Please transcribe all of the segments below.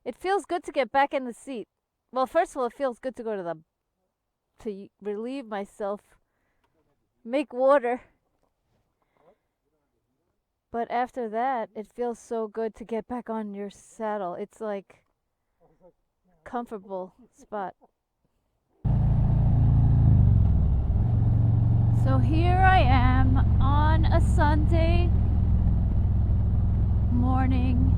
It feels good to get back in the seat. Well, first of all, it feels good to go to relieve myself, make water. But after that, it feels so good to get back on your saddle. It's like comfortable spot. So here I am on a Sunday morning,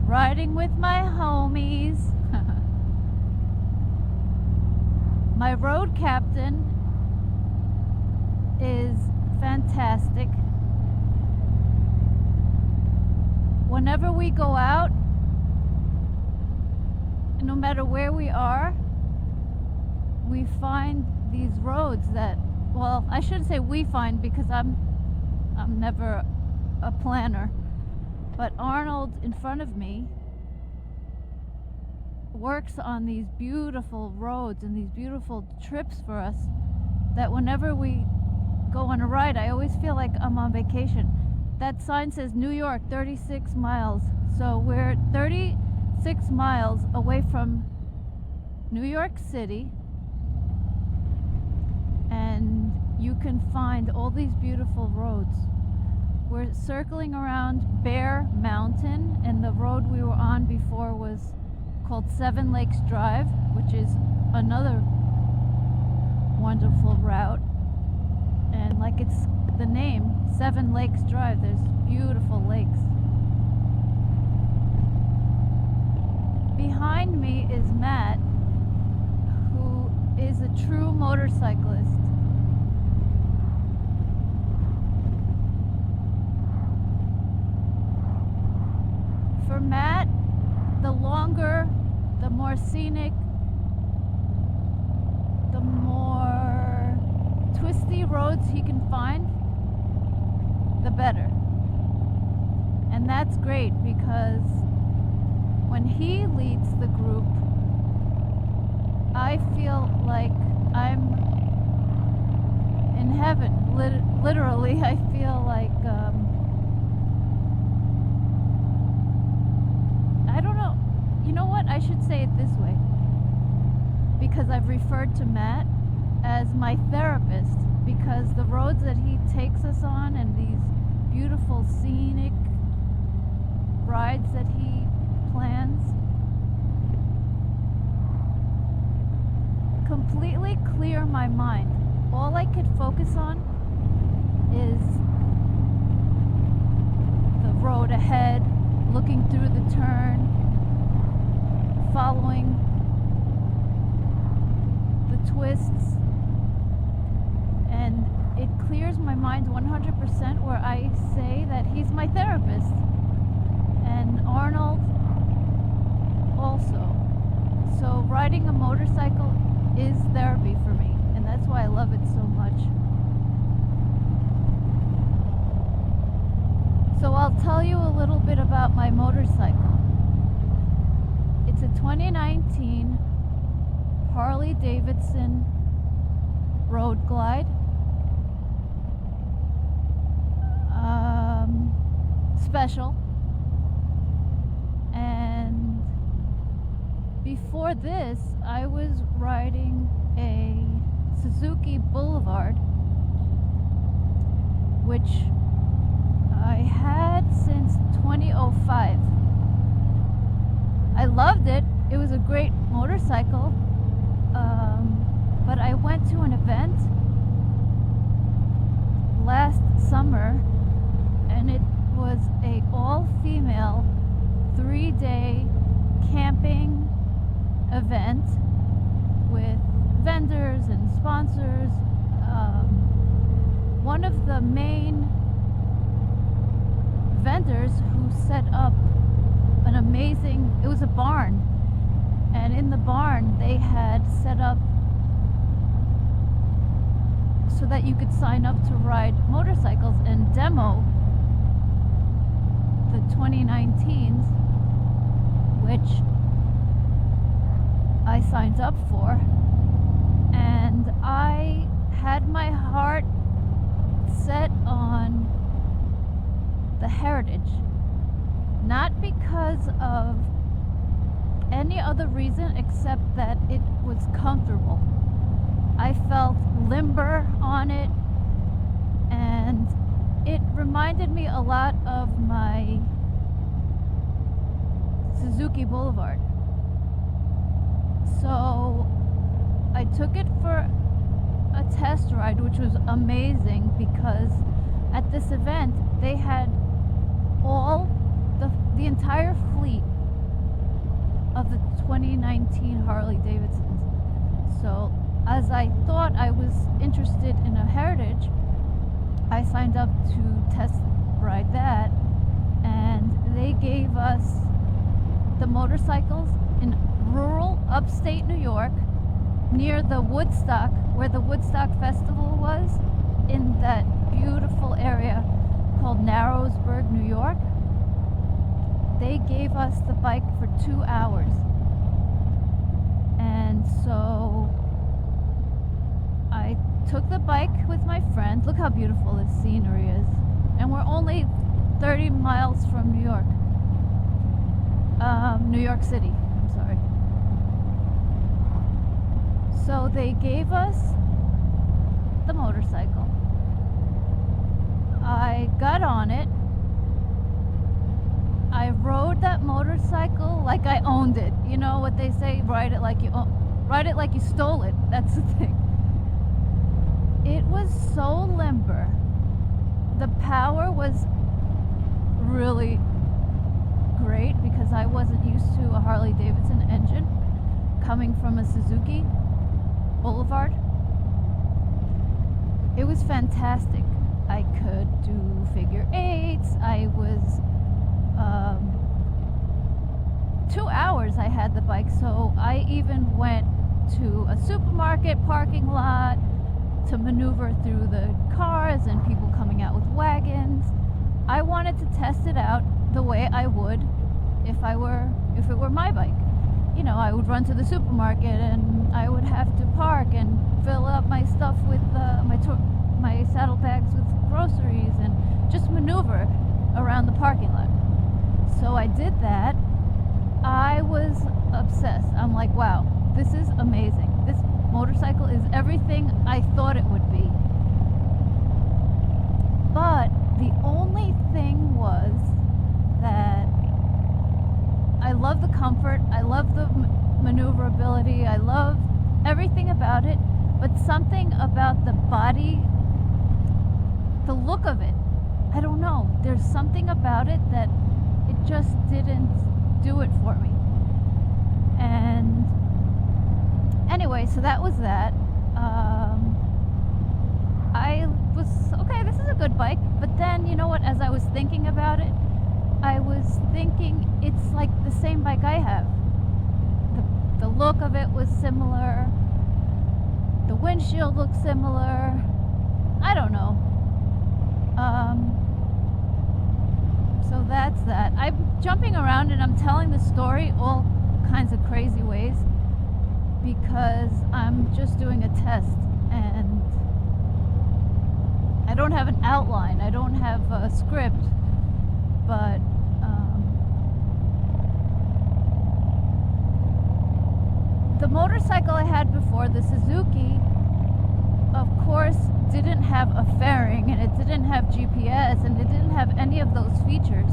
riding with my homies. My road captain is fantastic. Whenever we go out, no matter where we are, we find these roads that, well, I shouldn't say we find because I'm never a planner, but Arnold in front of me works on these beautiful roads and these beautiful trips for us that whenever we go on a ride, I always feel like I'm on vacation. That sign says New York, 36 miles. So we're 36 miles away from New York City, and you can find all these beautiful roads. We're circling around Bear Mountain, and the road we were on before was called Seven Lakes Drive, which is another wonderful route. And like it's the name, Seven Lakes Drive, there's beautiful lakes. Behind me is Matt, who is a true motorcyclist. For Matt, the longer, the more scenic, the more twisty roads he can find, the better. And that's great because when he leads the group, I feel like I'm in heaven. Literally, I feel like, I don't know. You know what? I should say it this way. Because I've referred to Matt as my therapist, because the roads that he takes us on and these beautiful scenic rides that he plans completely clear my mind. All I could focus on is the road ahead, looking through the turn, following the twists, and it clears my mind 100% where I say that he's my therapist. And Arnold also. So riding a motorcycle is therapy for me, and that's why I love it so much. So I'll tell you a little bit about my motorcycle. It's a 2019 Harley Davidson Road Glide. Special. And before this, I was riding a Suzuki Boulevard, which I had since 2005. I loved it. It was a great motorcycle. But I went to an event last summer, and it was a all-female 3-day camping event with vendors and sponsors. One of the main vendors who set up an amazing, it was a barn, and in the barn they had set up so that you could sign up to ride motorcycles and demo the 2019s, which I signed up for. And I had my heart set on the heritage, not because of any other reason except that it was comfortable. I felt limber on it, and it reminded me a lot of my Suzuki Boulevard. So I took it for a test ride, which was amazing because at this event they had all the entire fleet of the 2019 Harley Davidsons. So as I thought I was interested in a heritage, I signed up to test ride that, and they gave us the motorcycles in rural upstate New York near the Woodstock, where the Woodstock Festival was, in that beautiful area called Narrowsburg, New York. They gave us the bike for 2 hours. And so I took the bike with my friend. Look how beautiful this scenery is. And we're only 30 miles from New York. New York City, I'm sorry. So they gave us the motorcycle. I got on it. I rode that motorcycle like I owned it. You know what they say, ride it like you stole it. That's the thing. It was so limber. The power was really great because I wasn't used to a Harley Davidson engine coming from a Suzuki Boulevard. It was fantastic. I could do figure eights. I was 2 hours I had the bike, so I even went to a supermarket parking lot to maneuver through the cars and people coming out with wagons. I wanted to test it out the way I would if it were my bike. You know, I would run to the supermarket and I would have to park and fill up my stuff with my saddlebags with groceries and just maneuver around the parking lot. So I did that. I was obsessed. I'm like, wow, this is amazing. This motorcycle is everything I thought it would be. But the only thing was that I love the comfort, I love the maneuverability, I love everything about it, but something about the body, the look of it, I don't know. There's something about it that it just didn't do it for me. And anyway, so that was that. I was, okay, this is a good bike. But then, you know what, as I was thinking about it, I was thinking it's like the same bike I have. The look of it was similar. The windshield looked similar. I don't know. So that's that. I'm jumping around and I'm telling the story all kinds of crazy ways because I'm just doing a test and I don't have an outline. I don't have a script, but the motorcycle I had before, the Suzuki, of course, didn't have a fairing and it didn't have GPS and it didn't have any of those features.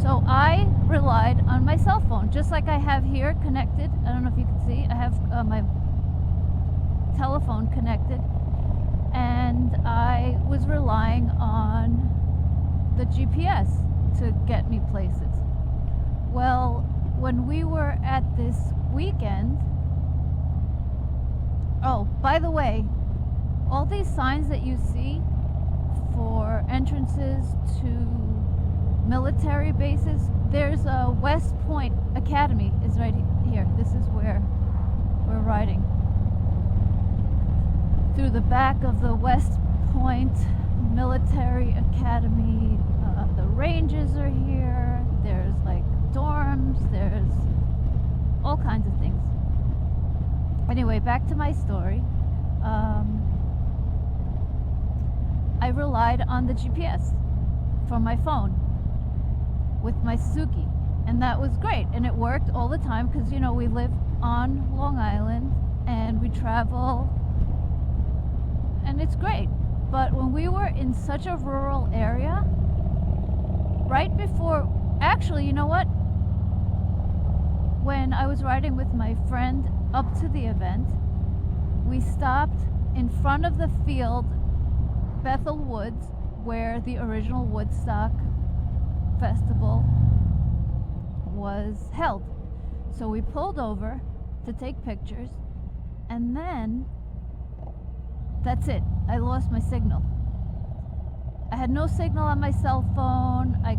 So I relied on my cell phone, just like I have here connected. I don't know if you can see. I have my telephone connected, and I was relying on the GPS to get me places. Well, when we were at this weekend, oh, by the way, all these signs that you see for entrances to military bases, there's a West Point Academy is right here. This is where we're riding. Through the back of the West Point Military Academy, the ranges are here. There's like dorms, there's all kinds of things. Anyway, back to my story. I relied on the GPS from my phone with my Suzuki. And that was great. And it worked all the time because, you know, we live on Long Island and we travel and it's great. But when we were in such a rural area, right before, actually, you know what? When I was riding with my friend up to the event, we stopped in front of the field, Bethel Woods, where the original Woodstock Festival was held. So we pulled over to take pictures, and then that's it. I lost my signal. I had no signal on my cell phone. I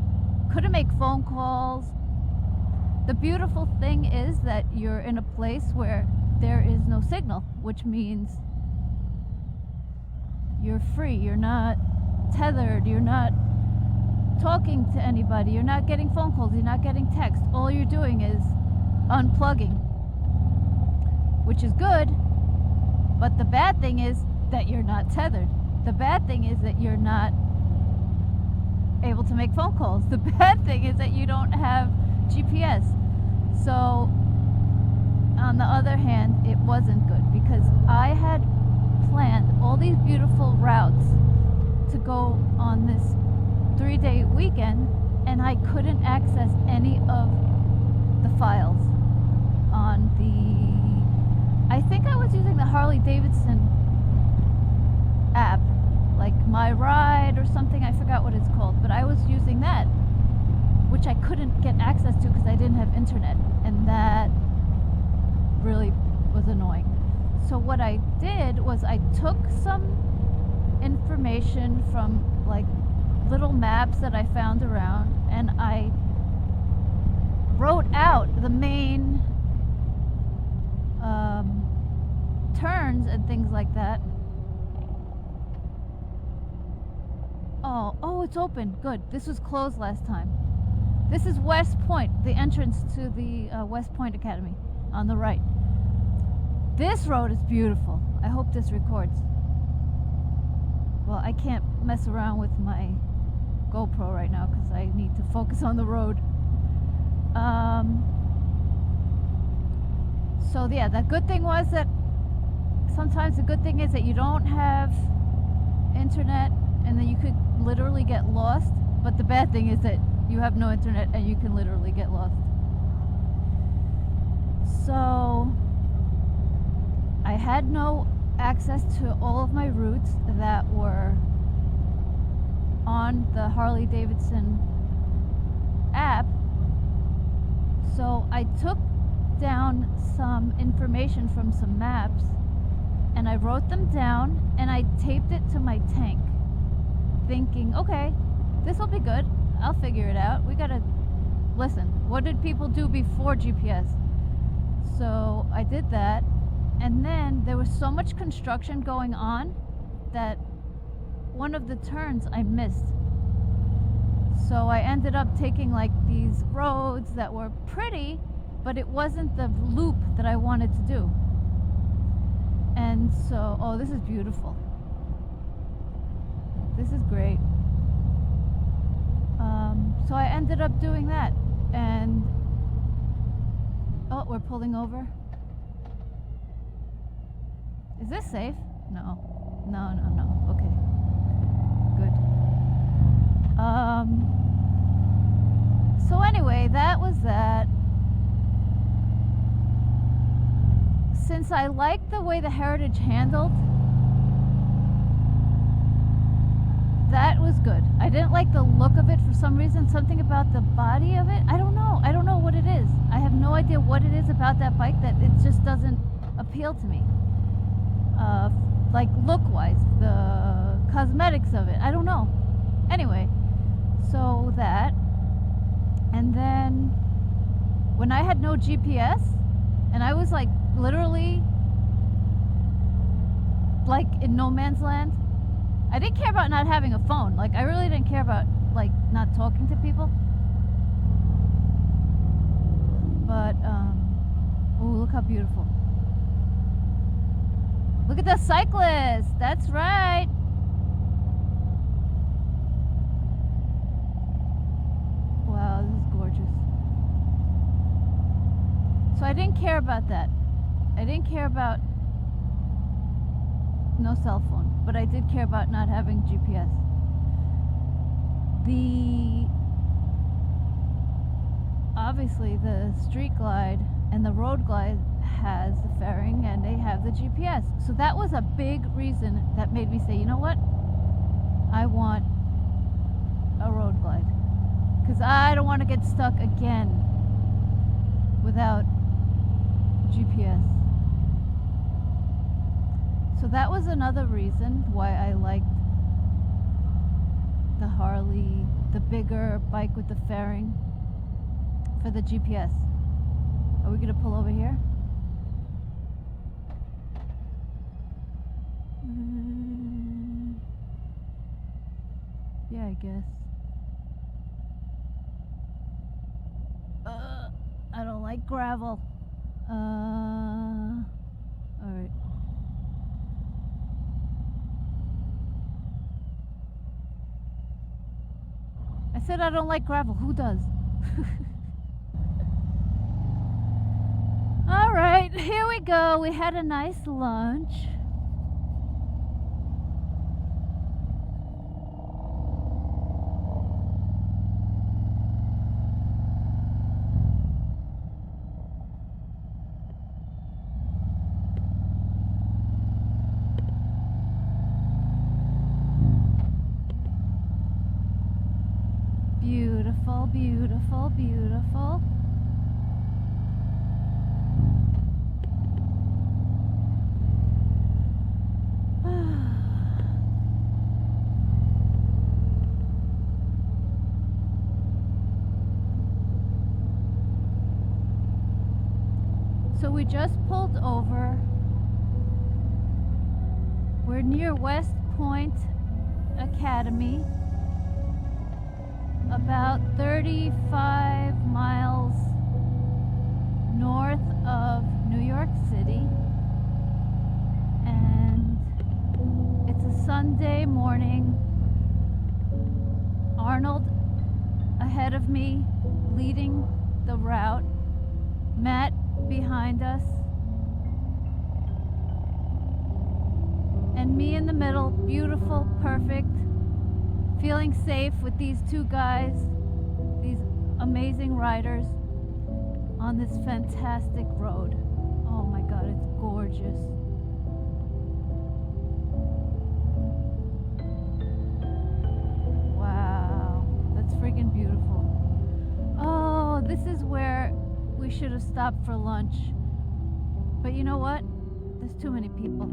couldn't make phone calls. The beautiful thing is that you're in a place where there is no signal, which means you're free. You're not tethered. You're not talking to anybody. You're not getting phone calls. You're not getting text. All you're doing is unplugging, which is good. But the bad thing is that you're not tethered. The bad thing is that you're not able to make phone calls. The bad thing is that you don't have GPS. So, on the other hand, it wasn't good because I had planned all these beautiful routes to go on this 3-day weekend, and I couldn't access any of the files on I think I was using the Harley Davidson app, like My Ride or something. I forgot what it's called, but I was using that, which I couldn't get access to because I didn't have internet, and that really was annoying. So what I did was I took some information from like little maps that I found around, and I wrote out the main turns and things like that. Oh, it's open. Good. This was closed last time. This is West Point, the entrance to the West Point Academy on the right. This road is beautiful. I hope this records. Well, I can't mess around with my GoPro right now because I need to focus on the road. So yeah, the good thing was that sometimes the good thing is that you don't have internet and then you could literally get lost. But the bad thing is that you have no internet and you can literally get lost. So I had no access to all of my routes that were on the Harley Davidson app. So I took down some information from some maps and I wrote them down and I taped it to my tank, thinking, okay, this will be good. I'll figure it out. We gotta listen. What did people do before GPS? So I did that, and then there was so much construction going on that one of the turns I missed. So I ended up taking like these roads that were pretty, but it wasn't the loop that I wanted to do. And so, oh, this is beautiful. This is great. So I ended up doing that, and oh, we're pulling over. Is this safe? No. Okay, good. So anyway, that was that. Since I liked the way the Heritage handled, that was good. I didn't like the look of it for some reason. Something about the body of it. I don't know what it is. I have no idea what it is about that bike that it just doesn't appeal to me. Like look-wise, the cosmetics of it. I don't know. Anyway, so that. And then when I had no GPS and I was like literally like in no man's land, I didn't care about not having a phone. Like I really didn't care about like not talking to people. But oh, look how beautiful. Look at the cyclists. That's right. Wow, this is gorgeous. So I didn't care about that. I didn't care about no cell phone, but I did care about not having GPS. Obviously the street glide and the road glide has the fairing and they have the GPS. So that was a big reason that made me say, you know what? I want a road glide. Because I don't want to get stuck again without GPS. So that was another reason why I liked the Harley, the bigger bike with the fairing for the GPS. Are we going to pull over here? Yeah, I guess. I don't like gravel. Alright. I said I don't like gravel. Who does? Alright, here we go. We had a nice lunch. Beautiful, beautiful, beautiful. So we just pulled over. We're near West Point Academy, about 35 miles north of New York City, and it's a Sunday morning. Arnold ahead of me, leading the route, Matt behind us, and me in the middle. Beautiful, perfect, feeling safe with these two guys, these amazing riders on this fantastic road. Oh my God, it's gorgeous. Wow, that's friggin' beautiful. Oh, this is where we should have stopped for lunch. But you know what? There's too many people.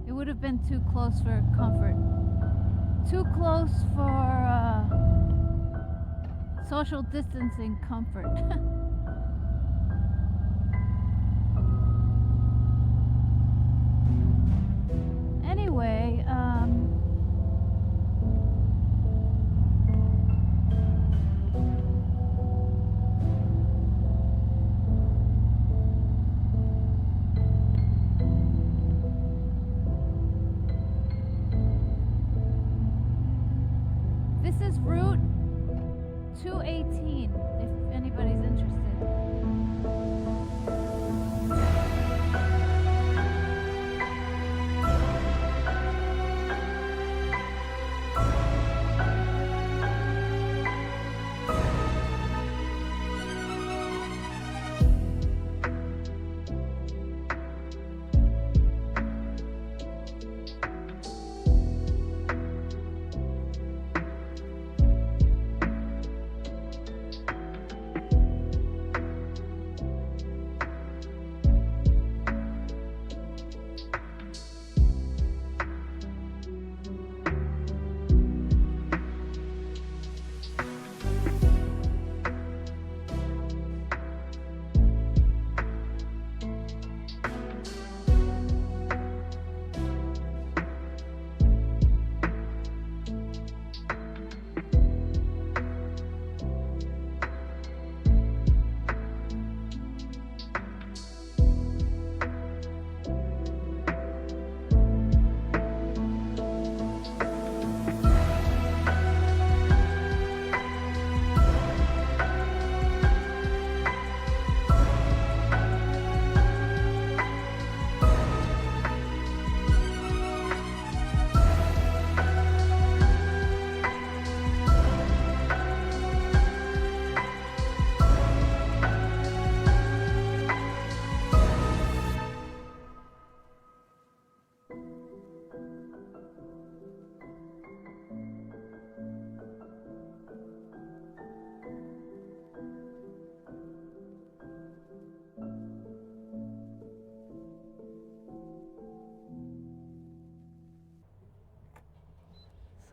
It would have been too close for comfort. Too close for social distancing comfort. Anyway, this is Route 218, if anybody's interested.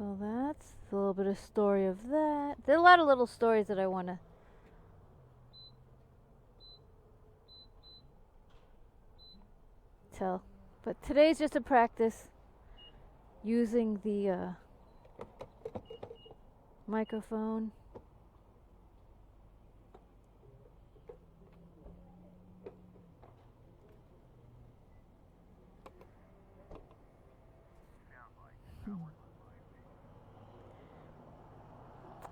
So that's a little bit of story of that. There are a lot of little stories that I want to tell. But today's just a practice using the microphone.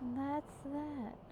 And that's that.